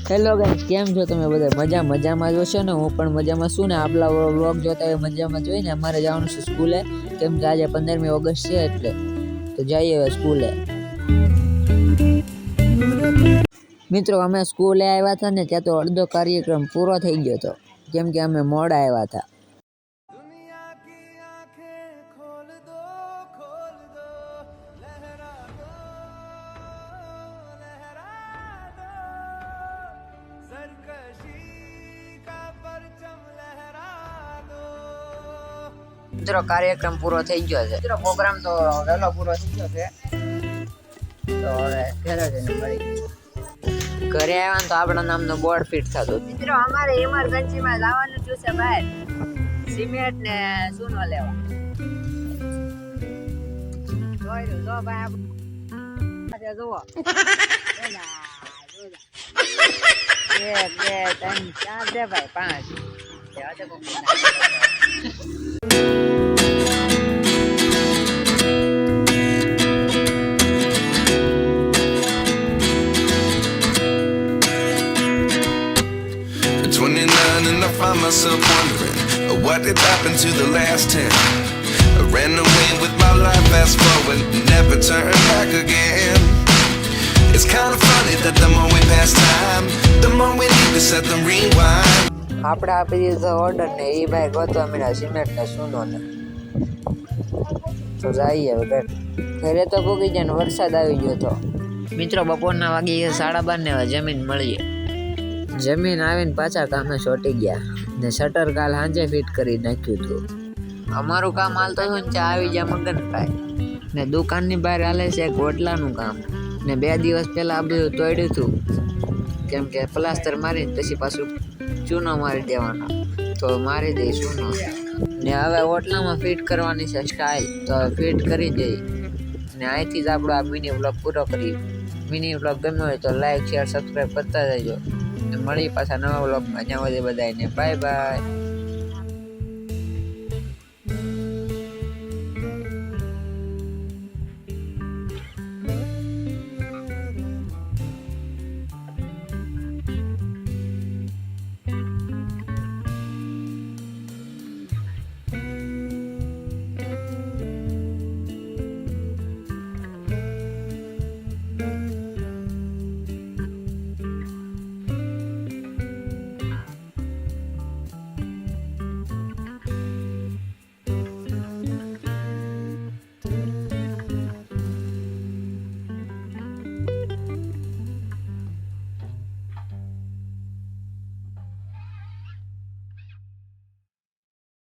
Hello guys, કેમ છો તમે બધા? મજામાં જ છો ને? હું પણ મજામાં છું ને. આપલા વ્લોગ જોતા હોય મજામાં જ હોય ને. અમારે જવાનું છે સ્કૂલે, કેમ કે આજે 15મી ઓગસ્ટ છે એટલે તો જઈએ હવે સ્કૂલે. મિત્રો, અમે સ્કૂલે આવ્યા હતા ને ત્યાં તો અડધો કાર્યક્રમ પૂરો થઈ ગયો હતો, કેમ કે અમે મોડા આવ્યા હતા. મિત્રો, કાર્યક્રમ પૂરો થઈ ગયો છે. મિત્રો, પ્રોગ્રામ તો વહેલો પૂરો થઈ ગયો છે, તો હવે ઘરે જઈને મળી. ઘરે આવ્યા તો આપણા નામનો બોર્ડ ફિટ થતો. મિત્રો, અમારે ઇમરજન્સીમાં જવાનું છે બહાર, સિમેન્ટ ને ચૂનો લેવા. જોયું જો ભાઈ, જુઓ 1 2 3 4 છે ભાઈ, 5. And I find myself wondering what did happen to the last 10. I ran away with my life, fast forward, never turn back again. It's kind of funny that the more we pass time, the more we need to set them rewind. આપણે આપી દીધો order ને એ ભાઈ ગોતવા Meena cement ને સુનો ને તો જઈએ હવે ઘરે. તો ભૂગી જાય ને વરસાદ આવી ગયો તો. મિત્રો, બપોરના વાગી 12:30 ને જમીન મળીએ. જમીન આવીને પાછા કામે છોટી ગયા ને શટર કાલ સાંજે ફિટ કરી નાખ્યું હતું. અમારું કામ હાલતો હતું ને ચા આવી ગયા મગનભાઈ ને દુકાનની બહાર હાલે છે એક ઓટલાનું કામ ને 2 દિવસ પહેલા આ બધું તોડ્યું હતું, કેમ કે પ્લાસ્ટર મારીને પછી પાછું ચૂનો મારી દેવાનો, તો મારી દઈ ચૂનો ને હવે ઓટલામાં ફિટ કરવાની છે સ્ટાઇલ, તો ફિટ કરી દઈ ને અહીંથી જ આપણો આ મિની વ્લોગ પૂરો કરી. મિની વ્લોગ ગમ્યો હોય તો લાઈક શેર સબસ્ક્રાઈબ કરતા જજો. મળી પાછા નવા વ્લોગમાં. જ્યાં સુધી બધાને બાય બાય.